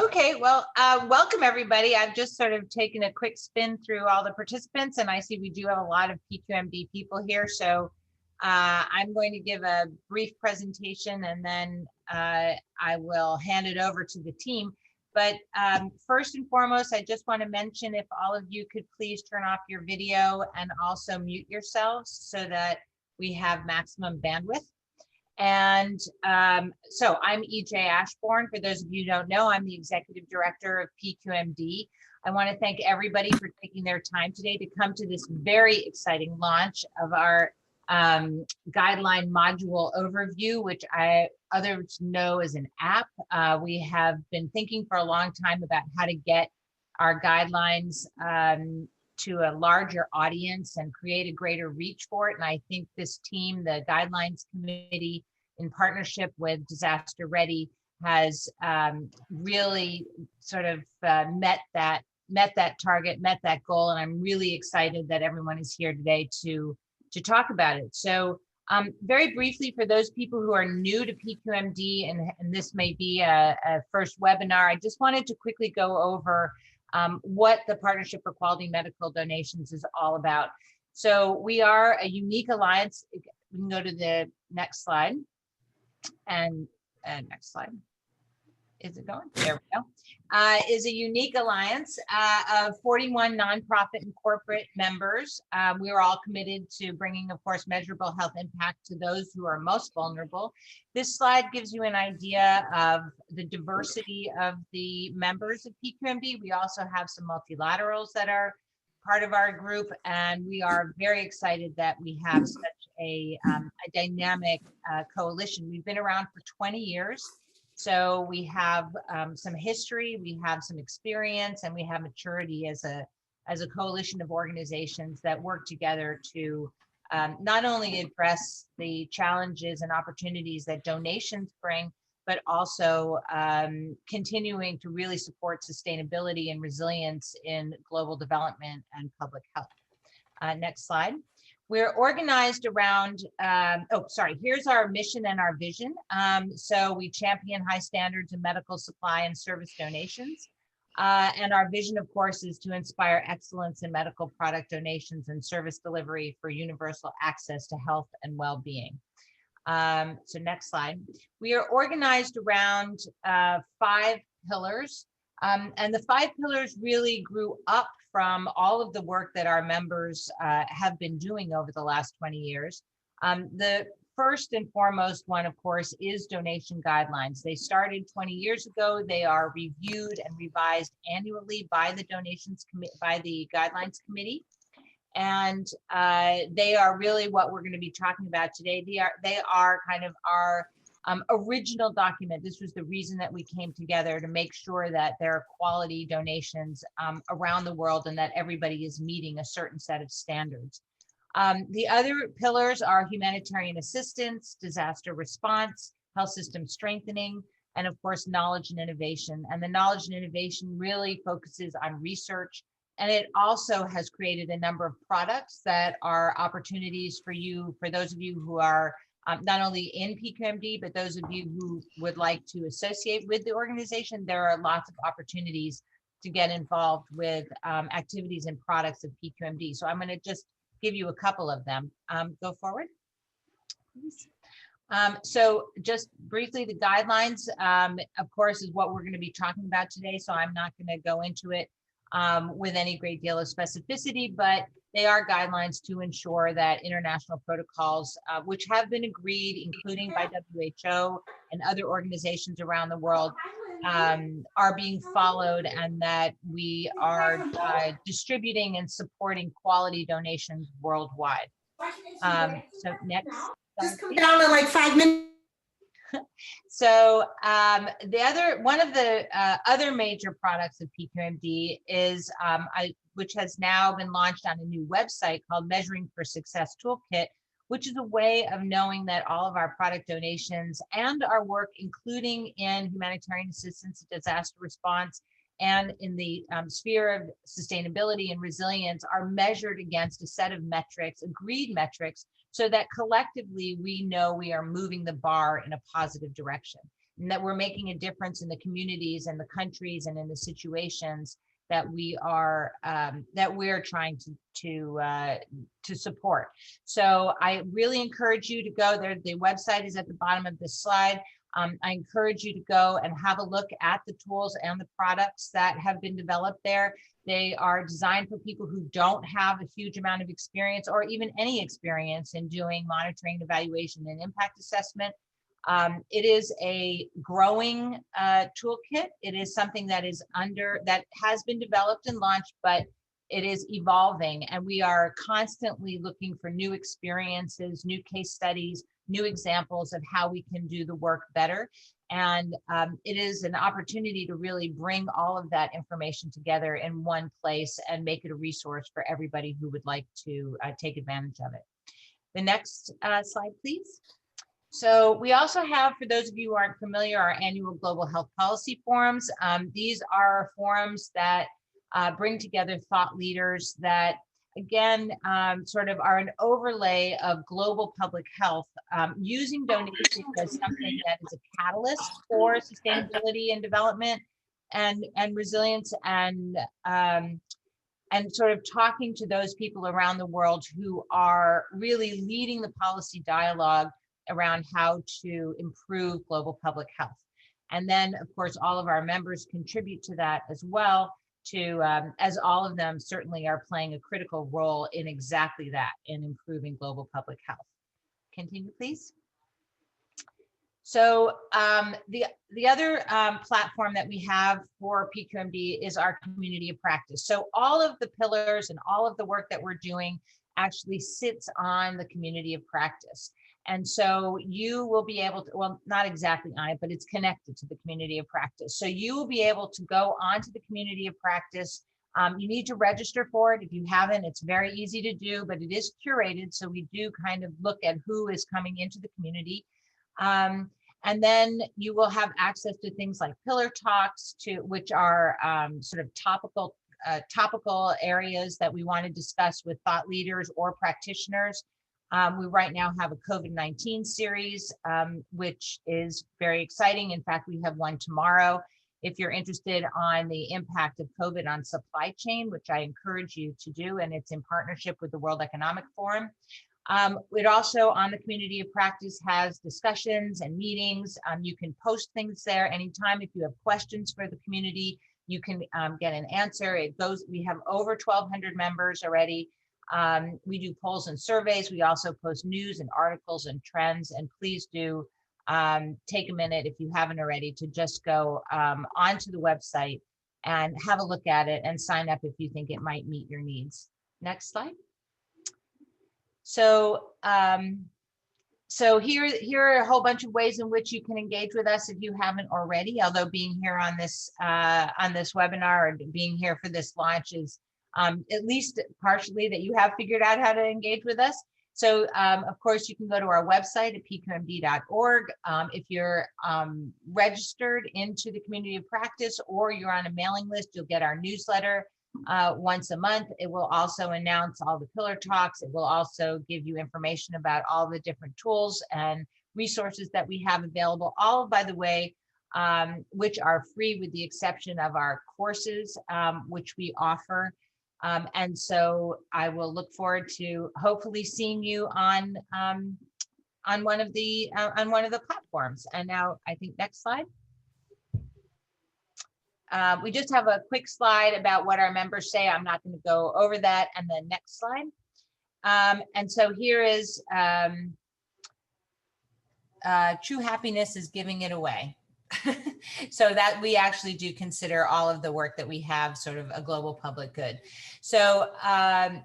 Okay, well, welcome everybody. I've just sort of taken a quick spin through all the participants, and I see we do have a lot of PQMD people here. So I'm going to give a brief presentation, and then I will hand it over to the team. But first and foremost, I just want to mention if all of you could please turn off your video and also mute yourselves so that we have maximum bandwidth. And so I'm EJ Ashbourne. For those of you who don't know, I'm the Executive Director of PQMD. I want to thank everybody for taking their time today to come to this very exciting launch of our guideline module overview, which others know as an app. We have been thinking for a long time about how to get our guidelines to a larger audience and create a greater reach for it. And I think this team, the Guidelines Committee, in partnership with Disaster Ready, has really sort of met that target, met that goal. And I'm really excited that everyone is here today to talk about it. So very briefly, for those people who are new to PQMD, and this may be a first webinar, I just wanted to quickly go over what the Partnership for Quality Medical Donations is all about. So we are a unique alliance. We can go to the next slide. And next slide. Is it going? There we go. Is a unique alliance of 41 nonprofit and corporate members. We are all committed to bringing, of course, measurable health impact to those who are most vulnerable. This slide gives you an idea of the diversity of the members of PQMD. We also have some multilaterals that are part of our group, and we are very excited that we have such a dynamic coalition. We've been around for 20 years. So we have some history, we have some experience, and we have maturity as a coalition of organizations that work together to not only address the challenges and opportunities that donations bring, but also continuing to really support sustainability and resilience in global development and public health. Next slide. We're organized around, here's our mission and our vision. So we champion high standards in medical supply and service donations. And our vision, of course, is to inspire excellence in medical product donations and service delivery for universal access to health and well-being. So next slide. We are organized around 5 pillars. And the 5 pillars really grew up from all of the work that our members have been doing over the last 20 years. The first and foremost one, of course, is donation guidelines. They started 20 years ago. They are reviewed and revised annually by the Guidelines Committee. And they are really what we're going to be talking about today. They are kind of our original document. This was the reason that we came together, to make sure that there are quality donations around the world and that everybody is meeting a certain set of standards. The other pillars are humanitarian assistance, disaster response, health system strengthening, and of course, knowledge and innovation. And the knowledge and innovation really focuses on research. And it also has created a number of products that are opportunities for you, for those of you who are not only in PQMD, but those of you who would like to associate with the organization. There are lots of opportunities to get involved with activities and products of PQMD. So I'm going to just give you a couple of them. Go forward, please. So just briefly, the guidelines, of course, is what we're going to be talking about today. So I'm not going to go into it with any great deal of specificity, but they are guidelines to ensure that international protocols, which have been agreed, including by WHO and other organizations around the world, are being followed, and that we are distributing and supporting quality donations worldwide. So next. Just come down in like 5 minutes. So one of the other major products of PQMD is, which has now been launched on a new website called Measuring for Success Toolkit, which is a way of knowing that all of our product donations and our work, including in humanitarian assistance, disaster response, and in the sphere of sustainability and resilience, are measured against a set of metrics, agreed metrics, so that collectively we know we are moving the bar in a positive direction. and that we're making a difference in the communities and the countries and in the situations that we're trying to support. So I really encourage you to go there. The website is at the bottom of this slide. I encourage you to go and have a look at the tools and the products that have been developed there. They are designed for people who don't have a huge amount of experience or even any experience in doing monitoring, evaluation, and impact assessment. It is a growing toolkit. It is something that has been developed and launched, but it is evolving, and we are constantly looking for new experiences, new case studies, new examples of how we can do the work better. And it is an opportunity to really bring all of that information together in one place and make it a resource for everybody who would like to take advantage of it. The next slide, please. So we also have, for those of you who aren't familiar, our annual Global Health Policy Forums. These are forums that bring together thought leaders that, again, sort of are an overlay of global public health, using donations as something that is a catalyst for sustainability and development and resilience, and sort of talking to those people around the world who are really leading the policy dialogue around how to improve global public health. And then, of course, all of our members contribute to that as well, as all of them certainly are playing a critical role in exactly that, in improving global public health. Continue, please. So the other platform that we have for PQMD is our community of practice. So all of the pillars and all of the work that we're doing actually sits on the community of practice. And so you will be able to, well, not exactly on it, but it's connected to the community of practice. So you will be able to go onto the community of practice. You need to register for it. If you haven't, it's very easy to do, but it is curated. So we do kind of look at who is coming into the community. And then you will have access to things like pillar talks, which are sort of topical areas that we want to discuss with thought leaders or practitioners. We right now have a COVID-19 series, which is very exciting. In fact, we have one tomorrow. If you're interested on the impact of COVID on supply chain, which I encourage you to do, and it's in partnership with the World Economic Forum. It also, on the community of practice, has discussions and meetings. You can post things there anytime. If you have questions for the community, you can get an answer. We have over 1,200 members already. We do polls and surveys. We also post news and articles and trends. And please do take a minute, if you haven't already, to just go onto the website and have a look at it and sign up if you think it might meet your needs. Next slide. So, so here are a whole bunch of ways in which you can engage with us if you haven't already. Although being here on this webinar or being here for this launch is at least partially that you have figured out how to engage with us. So of course, you can go to our website at pqmd.org. If you're registered into the community of practice or you're on a mailing list, you'll get our newsletter once a month. It will also announce all the pillar talks. It will also give you information about all the different tools and resources that we have available, all, by the way, which are free with the exception of our courses, which we offer. And so I will look forward to hopefully seeing you on one of the platforms. And now I think next slide. We just have a quick slide about what our members say. I'm not going to go over that. And then next slide. And so here is true happiness is giving it away. So that we actually do consider all of the work that we have sort of a global public good. So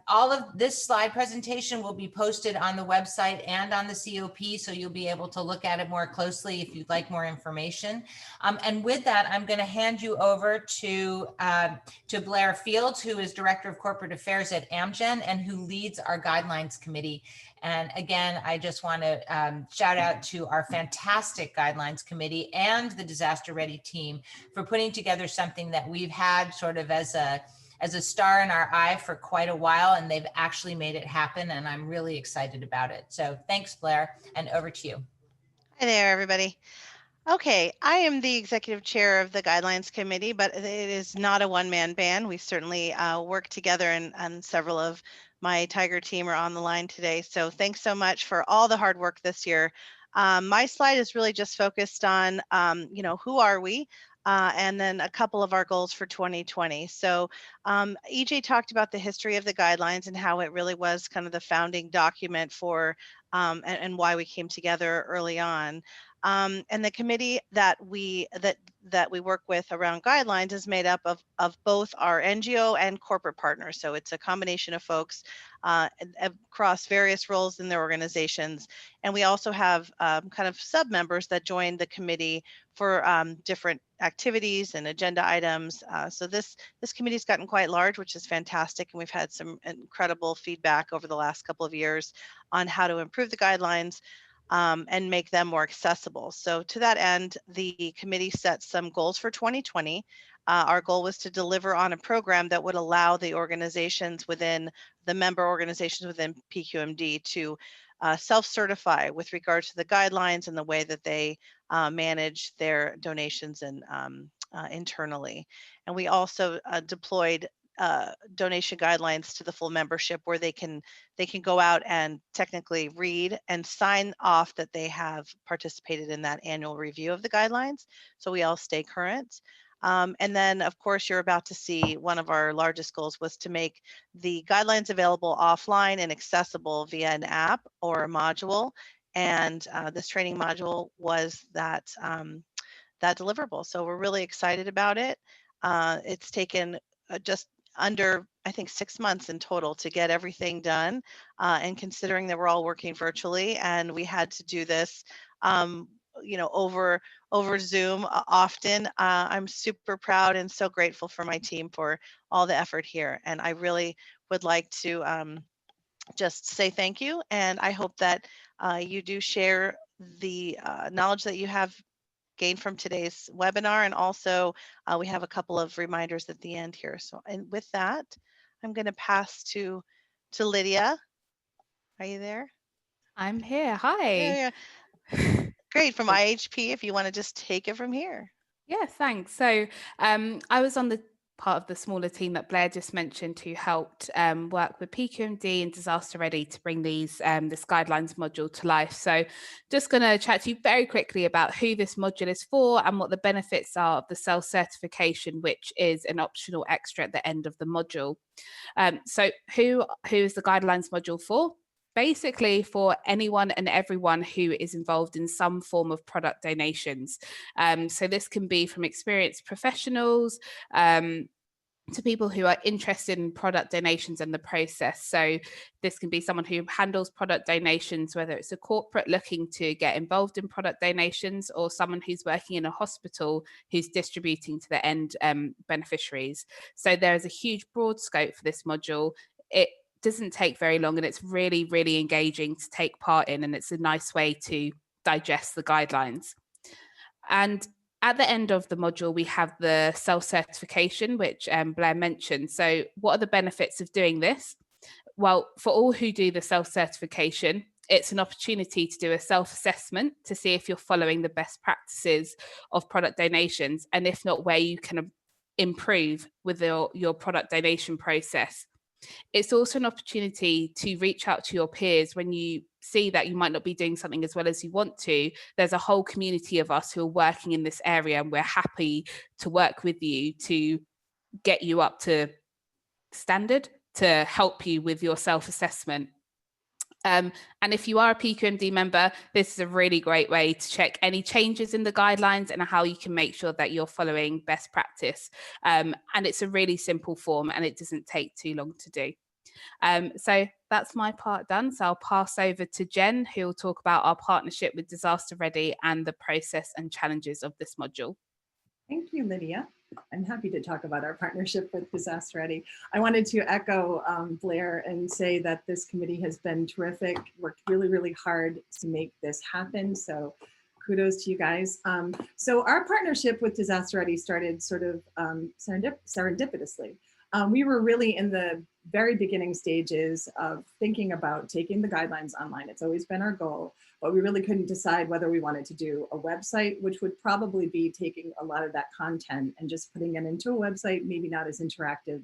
all of this slide presentation will be posted on the website and on the COP, so you'll be able to look at it more closely if you'd like more information. And with that, I'm going to hand you over to Blair Fields, who is Director of Corporate Affairs at Amgen and who leads our Guidelines Committee. And again, I just want to shout out to our fantastic Guidelines Committee and the Disaster Ready team for putting together something that we've had sort of as a star in our eye for quite a while, and they've actually made it happen, and I'm really excited about it. So thanks, Blair, and over to you. Hi there, everybody. Okay, I am the executive chair of the Guidelines Committee, but it is not a one-man band. We certainly work together, and several of my Tiger team are on the line today. So thanks so much for all the hard work this year. My slide is really just focused on, who are we? And then a couple of our goals for 2020. So EJ talked about the history of the guidelines and how it really was kind of the founding document for and why we came together early on. And the committee that we work with around guidelines is made up of both our NGO and corporate partners. So it's a combination of folks across various roles in their organizations. And we also have kind of sub-members that join the committee for different activities and agenda items. So this committee's gotten quite large, which is fantastic. And we've had some incredible feedback over the last couple of years on how to improve the guidelines and make them more accessible. So to that end, the committee set some goals for 2020. Our goal was to deliver on a program that would allow the organizations within the member organizations within PQMD to self-certify with regards to the guidelines and the way that they manage their donations and internally. And we also deployed donation guidelines to the full membership where they can go out and technically read and sign off that they have participated in that annual review of the guidelines. So we all stay current. And then, of course, you're about to see one of our largest goals was to make the guidelines available offline and accessible via an app or a module. And this training module was that deliverable. So we're really excited about it. It's taken just under, I think, 6 months in total to get everything done. And considering that we're all working virtually and we had to do this, over Zoom often, I'm super proud and so grateful for my team for all the effort here. And I really would like to just say thank you. And I hope that you do share the knowledge that you have gained from today's webinar. And also we have a couple of reminders at the end here. So, and with that, I'm going to pass to Lydia. Are you there? I'm here. Hi. Yeah. Great. From IHP, if you want to just take it from here. Yeah, thanks. So I was on the part of the smaller team that Blair just mentioned who helped work with PQMD and Disaster Ready to bring this guidelines module to life. So just going to chat to you very quickly about who this module is for and what the benefits are of the self-certification, which is an optional extra at the end of the module. So who is the guidelines module for? Basically for anyone and everyone who is involved in some form of product donations. So this can be from experienced professionals to people who are interested in product donations and the process. So this can be someone who handles product donations, whether it's a corporate looking to get involved in product donations or someone who's working in a hospital who's distributing to the end beneficiaries. So there is a huge broad scope for this module. It doesn't take very long and it's really, really engaging to take part in, and it's a nice way to digest the guidelines. And at the end of the module, we have the self-certification, which Blair mentioned. So what are the benefits of doing this? Well, for all who do the self-certification, it's an opportunity to do a self-assessment to see if you're following the best practices of product donations, and if not, where you can improve with your product donation process. It's also an opportunity to reach out to your peers when you see that you might not be doing something as well as you want to. There's a whole community of us who are working in this area, and we're happy to work with you to get you up to standard, to help you with your self-assessment. And if you are a PQMD member, this is a really great way to check any changes in the guidelines and how you can make sure that you're following best practice. And it's a really simple form and it doesn't take too long to do. So that's my part done. So I'll pass over to Jen, who will talk about our partnership with Disaster Ready and the process and challenges of this module. Thank you, Lydia. I'm happy to talk about our partnership with Disaster Ready. I wanted to echo Blair and say that this committee has been terrific, worked really, really hard to make this happen. So kudos to you guys. So our partnership with Disaster Ready started sort of serendipitously. We were really in the very beginning stages of thinking about taking the guidelines online. It's always been our goal, but we really couldn't decide whether we wanted to do a website, which would probably be taking a lot of that content and just putting it into a website, maybe not as interactive,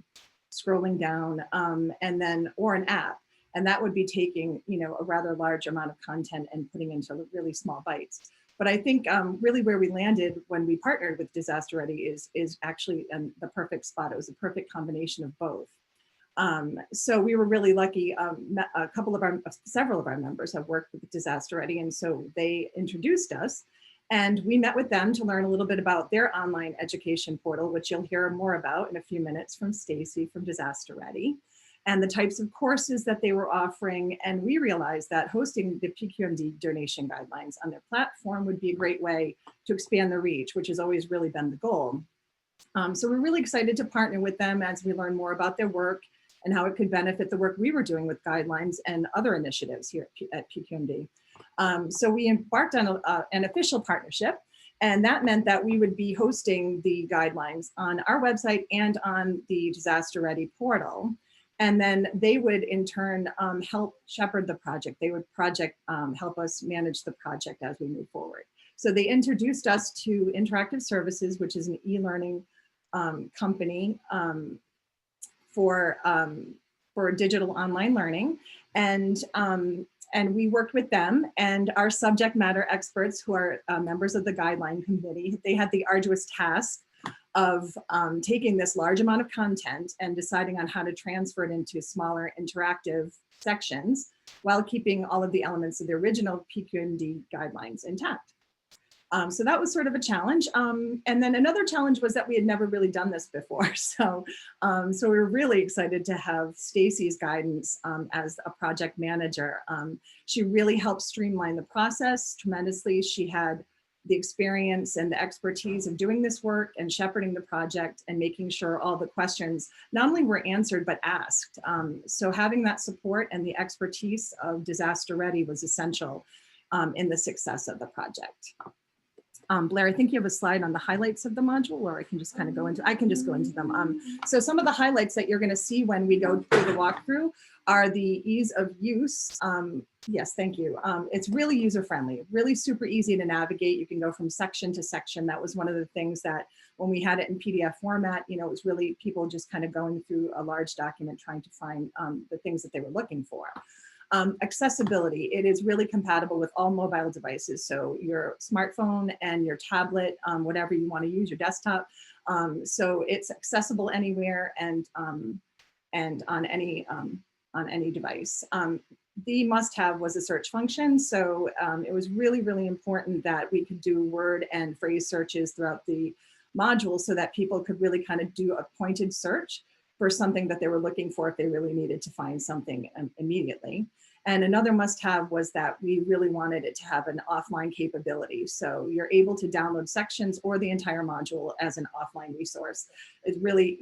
scrolling down, and then, or an app. And that would be taking, a rather large amount of content and putting into really small bites. But I think really where we landed when we partnered with Disaster Ready is actually the perfect spot. It was a perfect combination of both. So we were really lucky. Several of our members have worked with Disaster Ready, and so they introduced us, and we met with them to learn a little bit about their online education portal, which you'll hear more about in a few minutes from Stacy from Disaster Ready, and the types of courses that they were offering. And we realized that hosting the PQMD donation guidelines on their platform would be a great way to expand the reach, which has always really been the goal. So we're really excited to partner with them as we learn more about their work and how it could benefit the work we were doing with guidelines and other initiatives here at PQMD. So we embarked on an official partnership, and that meant that we would be hosting the guidelines on our website and on the Disaster Ready portal. And then they would in turn help shepherd the project. They would help us manage the project as we move forward. So they introduced us to Interactive Services, which is an e-learning company for digital online learning. And we worked with them, and our subject matter experts who are members of the guideline committee, they had the arduous task of taking this large amount of content and deciding on how to transfer it into smaller interactive sections while keeping all of the elements of the original PQMD guidelines intact. So that was sort of a challenge. And then another challenge was that we had never really done this before. So we were really excited to have Stacy's guidance as a project manager. She really helped streamline the process tremendously. She had the experience and the expertise of doing this work and shepherding the project and making sure all the questions not only were answered, but asked. So having that support and the expertise of Disaster Ready was essential in the success of the project. Blair, I think you have a slide on the highlights of the module, or I can just kind of go into them. So some of the highlights that you're going to see when we go through the walkthrough are the ease of use. Yes, thank you. It's really user-friendly, really super easy to navigate. You can go from section to section. That was one of the things that when we had it in PDF format, it was really people just kind of going through a large document trying to find the things that they were looking for. Accessibility, it is really compatible with all mobile devices. So your smartphone and your tablet, whatever you want to use, your desktop. So it's accessible anywhere and on any device. The must-have was a search function. So it was really, really important that we could do word and phrase searches throughout the module so that people could really kind of do a pointed search for something that they were looking for if they really needed to find something immediately. And another must-have was that we really wanted it to have an offline capability. So you're able to download sections or the entire module as an offline resource. It's really,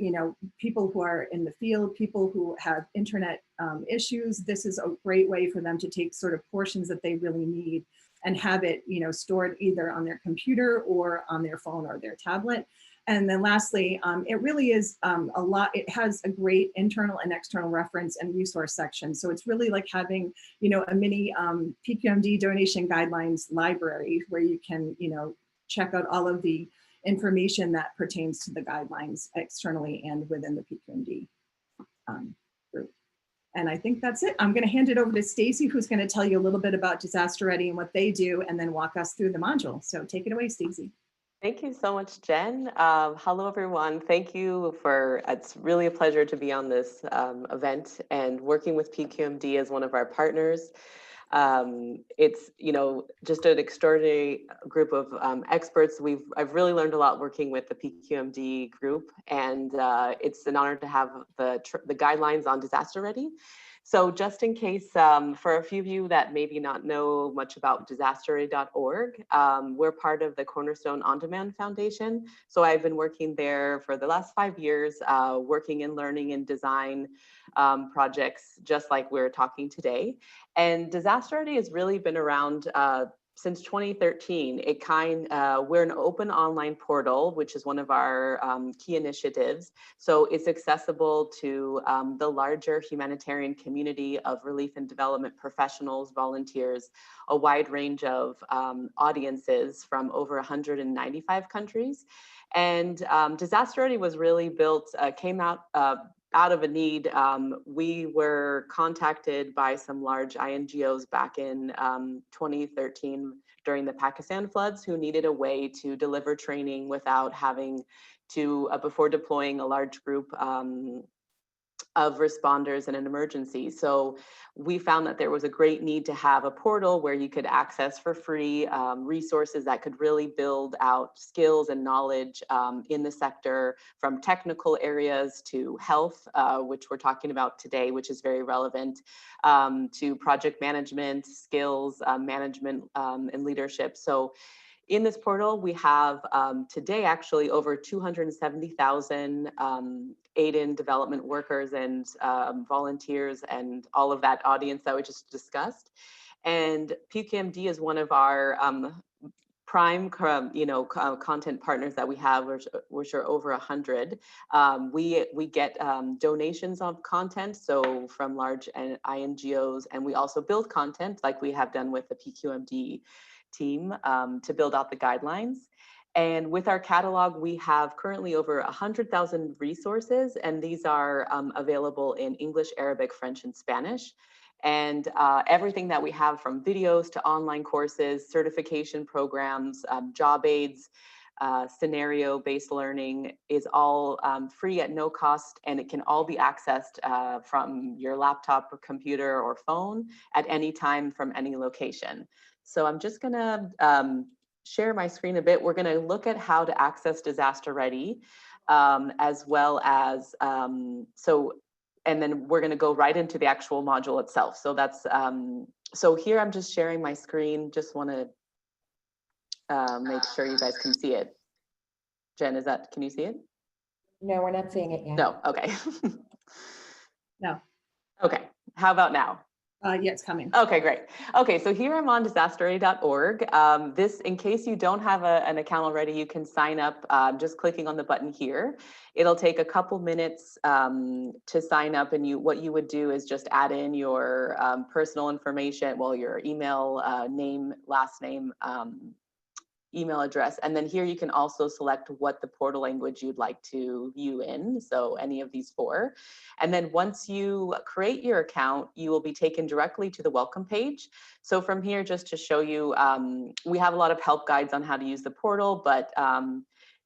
people who are in the field, people who have internet issues, this is a great way for them to take sort of portions that they really need and have it, stored either on their computer or on their phone or their tablet. And then lastly, it really is it has a great internal and external reference and resource section. So it's really like having, a mini PQMD donation guidelines library where you can, check out all of the information that pertains to the guidelines externally and within the PQMD group. And I think that's it. I'm going to hand it over to Stacy, who's going to tell you a little bit about Disaster Ready and what they do, and then walk us through the module. So take it away, Stacy. Thank you so much, Jen. Hello, everyone. Thank you it's really a pleasure to be on this event and working with PQMD as one of our partners. It's, just an extraordinary group of experts. I've really learned a lot working with the PQMD group, and it's an honor to have the guidelines on Disaster Ready. So just in case, for a few of you that maybe not know much about disasterready.org, we're part of the Cornerstone On Demand Foundation. So I've been working there for the last 5 years, working in learning and design projects, just like we're talking today. And Disaster Ready has really been around since 2013, we're an open online portal, which is one of our key initiatives. So it's accessible to the larger humanitarian community of relief and development professionals, volunteers, a wide range of audiences from over 195 countries. And Disaster Ready was really built, came out of a need. We were contacted by some large INGOs back in 2013 during the Pakistan floods, who needed a way to deliver training without having to, before deploying a large group of responders in an emergency. So we found that there was a great need to have a portal where you could access for free resources that could really build out skills and knowledge in the sector, from technical areas to health, which we're talking about today, which is very relevant, to project management skills, management and leadership. So in this portal, we have today actually over 270,000 aid-in development workers and volunteers and all of that audience that we just discussed. And PQMD is one of our prime content partners that we have, which are over 100. We get donations of content, so from large INGOs, and we also build content like we have done with the PQMD team to build out the guidelines. And with our catalog, we have currently over 100,000 resources, and these are available in English, Arabic, French, and Spanish. And everything that we have, from videos to online courses, certification programs, job aids, scenario-based learning, is all free at no cost, and it can all be accessed from your laptop or computer or phone at any time from any location. So I'm just gonna share my screen a bit. We're gonna look at how to access Disaster Ready, as well as, and then we're gonna go right into the actual module itself. So that's, so here I'm just sharing my screen. Just wanna make sure you guys can see it. Jen, can you see it? No, we're not seeing it yet. No, okay. No. Okay, how about now? Yeah, it's coming. Okay, great. Okay, so here I'm on disasterready.org. This, in case you don't have an account already, you can sign up just clicking on the button here. It'll take a couple minutes to sign up, and what you would do is just add in your personal information, well, your email, name, last name, email address, and then here you can also select what the portal language you'd like to view in, so any of these 4. And then once you create your account, you will be taken directly to the welcome page. So from here, just to show you, we have a lot of help guides on how to use the portal, but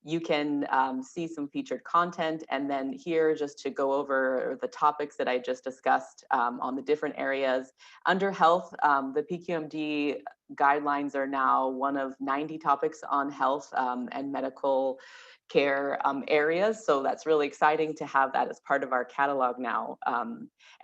you can see some featured content, and then here, just to go over the topics that I just discussed on the different areas. Under health, the PQMD guidelines are now one of 90 topics on health and medical care areas. So that's really exciting to have that as part of our catalog now.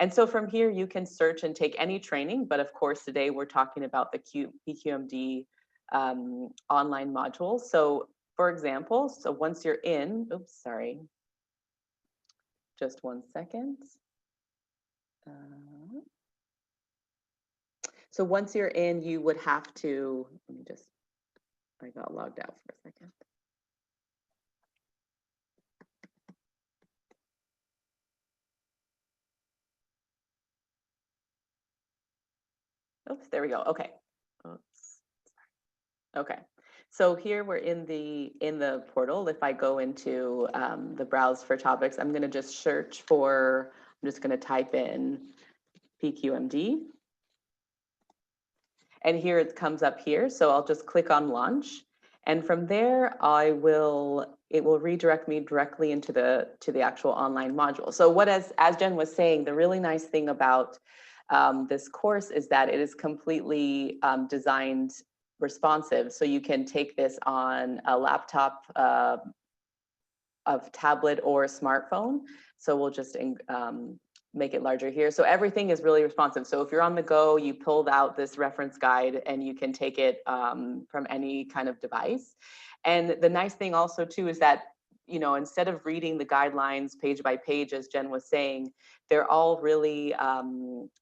And so from here, you can search and take any training, but of course, today we're talking about the PQMD online module. So for example, so once you're in, oops, sorry, just one second. So once you're in, you would have to, let me just, I got logged out for a second. Oops, there we go. Okay. Oops. Okay. So here we're in the portal. If I go into the browse for topics, I'm going to just search for, I'm just going to type in PQMD. And here it comes up here. So I'll just click on launch. And from there, it will redirect me directly into the actual online module. So what, as Jen was saying, the really nice thing about this course is that it is completely designed responsive. So you can take this on a laptop, of tablet, or a smartphone. So we'll just make it larger here. So everything is really responsive. So if you're on the go, you pulled out this reference guide and you can take it from any kind of device. And the nice thing also too is that you know, instead of reading the guidelines page by page, as Jen was saying, they're all really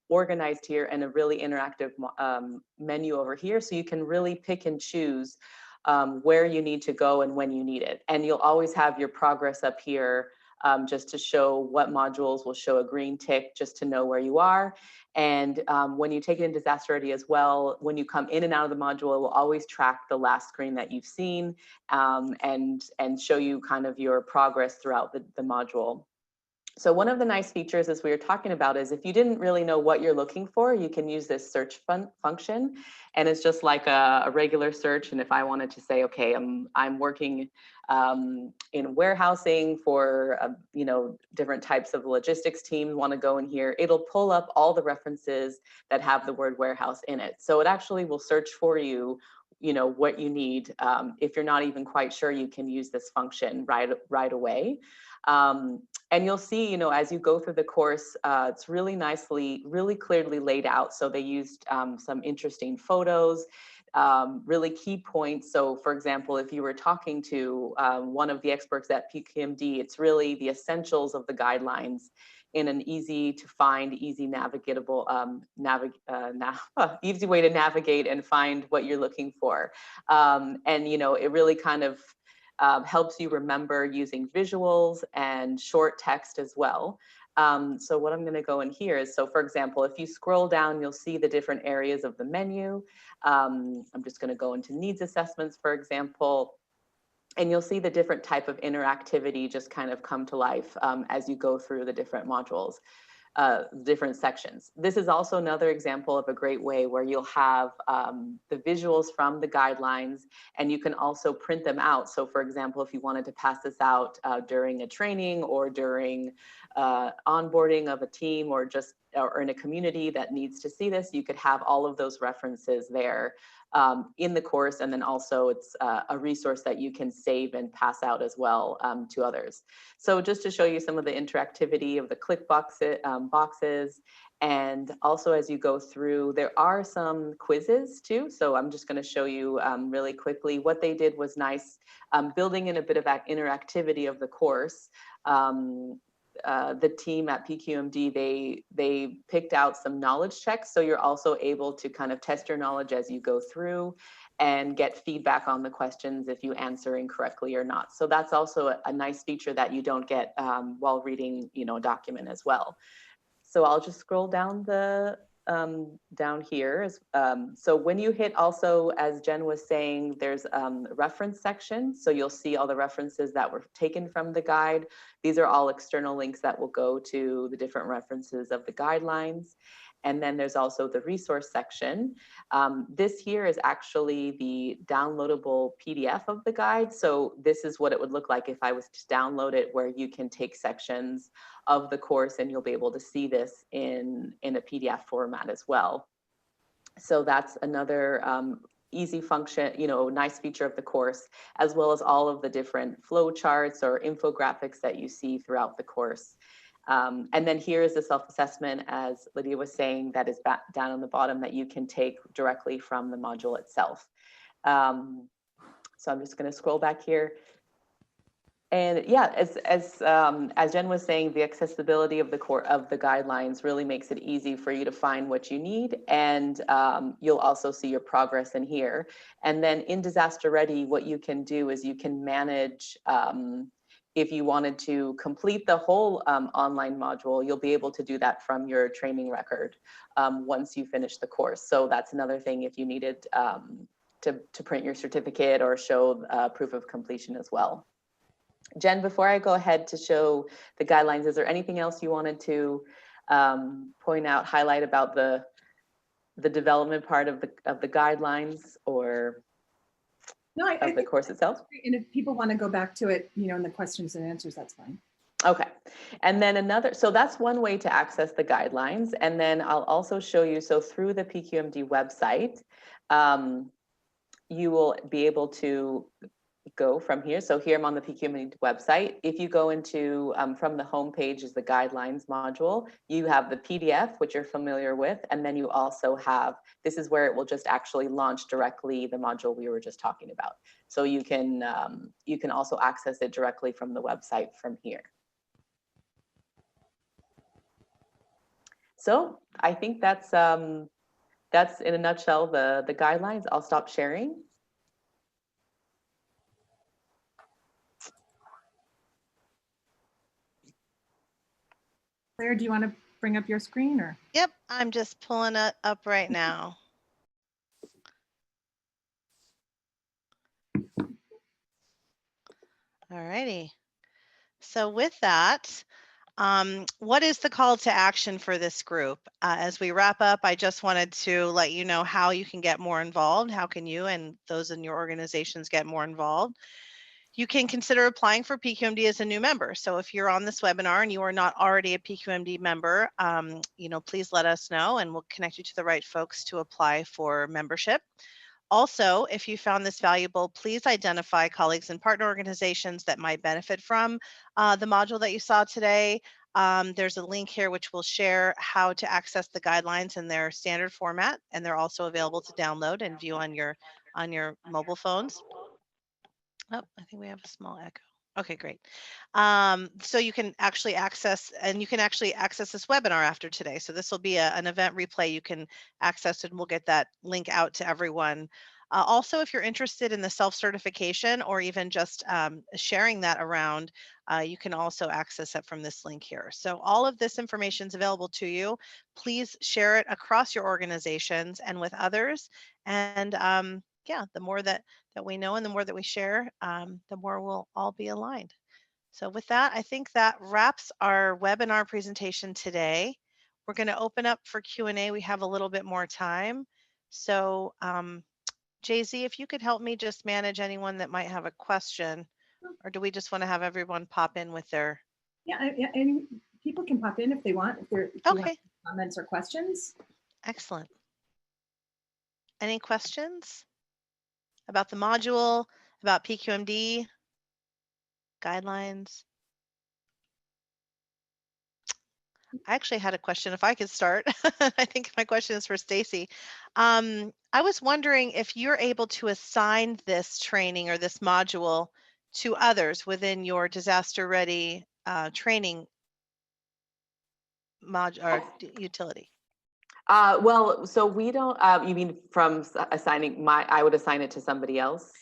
organized here in a really interactive menu over here. So you can really pick and choose where you need to go and when you need it. And you'll always have your progress up here just to show what modules will show a green tick just to know where you are. And when you take it in Disaster Ready as well, when you come in and out of the module, it will always track the last screen that you've seen and show you kind of your progress throughout the module. So one of the nice features, as we were talking about, is if you didn't really know what you're looking for, you can use this search function, and it's just like a regular search. And if I wanted to say, okay, I'm working in warehousing for you know, different types of logistics teams, want to go in here, it'll pull up all the references that have the word warehouse in it. So it actually will search for you, you know, what you need. If you're not even quite sure, you can use this function right away. And you'll see, you know, as you go through the course, it's really clearly laid out. So they used some interesting photos, really key points. So for example, if you were talking to one of the experts at PQMD, it's really the essentials of the guidelines in an easy to find, easy navigatable, easy way to navigate and find what you're looking for. And, you know, it really kind of helps you remember using visuals and short text as well. So what I'm going to go in here is, so for example, if you scroll down, you'll see the different areas of the menu. I'm just going to go into needs assessments, for example, and you'll see the different type of interactivity just kind of come to life as you go through the different modules. Different sections. This is also another example of a great way where you'll have the visuals from the guidelines, and you can also print them out. So for example, if you wanted to pass this out during a training or during onboarding of a team or just or in a community that needs to see this, you could have all of those references there in the course. And then also it's a resource that you can save and pass out as well to others. So just to show you some of the interactivity of the click boxes, and also as you go through, there are some quizzes too. So I'm just going to show you really quickly. What they did was nice, building in a bit of interactivity of the course. The team at PQMD, they picked out some knowledge checks. So you're also able to kind of test your knowledge as you go through and get feedback on the questions if you answer incorrectly or not. So that's also a nice feature that you don't get while reading, you know, a document as well. So I'll just scroll down down here. So when you hit also, as Jen was saying, there's a reference section. So you'll see all the references that were taken from the guide. These are all external links that will go to the different references of the guidelines. And then there's also the resource section. This here is actually the downloadable PDF of the guide. So this is what it would look like if I was to download it, where you can take sections of the course and you'll be able to see this in a PDF format as well. So that's another easy function, you know, nice feature of the course, as well as all of the different flow charts or infographics that you see throughout the course. And then here is the self-assessment, as Lydia was saying, that is back down on the bottom that you can take directly from the module itself. So I'm just going to scroll back here. And yeah, as Jen was saying, the accessibility of the guidelines really makes it easy for you to find what you need, and you'll also see your progress in here. And then in Disaster Ready, what you can do is you can manage. If you wanted to complete the whole online module, you'll be able to do that from your training record once you finish the course. So that's another thing if you needed to print your certificate or show proof of completion as well. Jen, before I go ahead to show the guidelines, is there anything else you wanted to point out, highlight about the development part of the guidelines or of the course itself? And if people want to go back to it, you know, in the questions and answers, that's fine. Okay. And then so that's one way to access the guidelines. And then I'll also show you, so through the PQMD website, you will be able to go from here. So here I'm on the PQMD website. If you go into, from the home page is the guidelines module, you have the PDF, which you're familiar with, and then you also have, this is where it will just actually launch directly the module we were just talking about. So you can also access it directly from the website from here. So I think that's in a nutshell the guidelines. I'll stop sharing. Claire, do you want to bring up your screen or? Yep, I'm just pulling it up right now. All righty. So with that, what is the call to action for this group? As we wrap up, I just wanted to let you know how you can get more involved. How can you and those in your organizations get more involved? You can consider applying for PQMD as a new member. So if you're on this webinar and you are not already a PQMD member, please let us know and we'll connect you to the right folks to apply for membership. Also, if you found this valuable, please identify colleagues and partner organizations that might benefit from the module that you saw today. There's a link here which will share how to access the guidelines in their standard format, and they're also available to download and view on your mobile phones. Oh, I think we have a small echo. Okay, great. So you can actually access this webinar after today. So this will be an event replay you can access, and we'll get that link out to everyone. Also, if you're interested in the self-certification or even just sharing that around, you can also access it from this link here. So all of this information is available to you. Please share it across your organizations and with others. And yeah, the more that we know and the more that we share, the more we'll all be aligned. So with that, I think that wraps our webinar presentation today. We're going to open up for Q&A. We have a little bit more time. So JZ, if you could help me just manage anyone that might have a question, or do we just want to have everyone pop in with their? Yeah, and people can pop in if they want, if you want comments or questions. Excellent. Any questions about the module, about PQMD, guidelines? I actually had a question, if I could start. I think my question is for Stacy. I was wondering if you're able to assign this training or this module to others within your disaster ready training module or utility. Well, so we don't, you mean from assigning I would assign it to somebody else?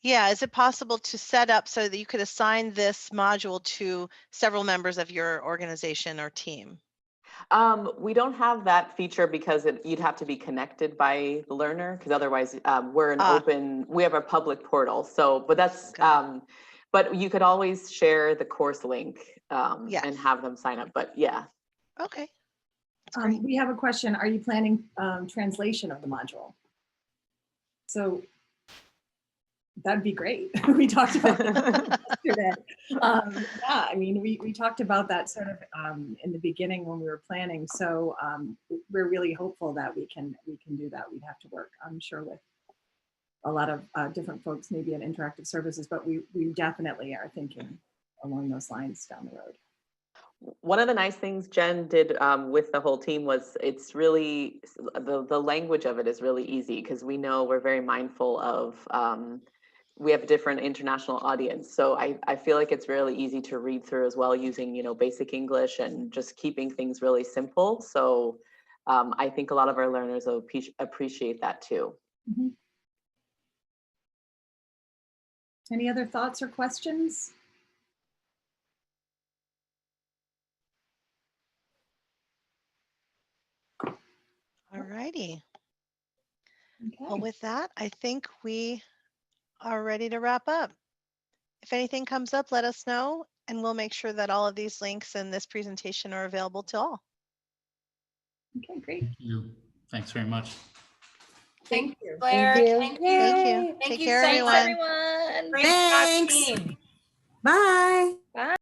Yeah, is it possible to set up so that you could assign this module to several members of your organization or team? We don't have that feature because you'd have to be connected by the learner, because otherwise we're an open, we have a public portal. So, but that's, but you could always share the course link and have them sign up, but yeah. Okay. We have a question. Are you planning translation of the module? So that'd be great. We talked about that yesterday. Yeah, I mean, we talked about that sort of in the beginning when we were planning. So we're really hopeful that we can do that. We'd have to work, I'm sure, with a lot of different folks, maybe in interactive services, but we definitely are thinking along those lines down the road. One of the nice things Jen did with the whole team was it's really, the language of it is really easy, because we know we're very mindful of, we have a different international audience. So I feel like it's really easy to read through as well, using, basic English and just keeping things really simple. So I think a lot of our learners will appreciate that too. Mm-hmm. Any other thoughts or questions? All righty. Okay. Well, with that, I think we are ready to wrap up. If anything comes up, let us know, and we'll make sure that all of these links in this presentation are available to all. Okay, great. Thank you. Thanks very much. Thank you, Claire. Thank you. Thank you. Thank Take you care, so much, everyone. everyone. Great Thanks. job, team. Bye. Bye.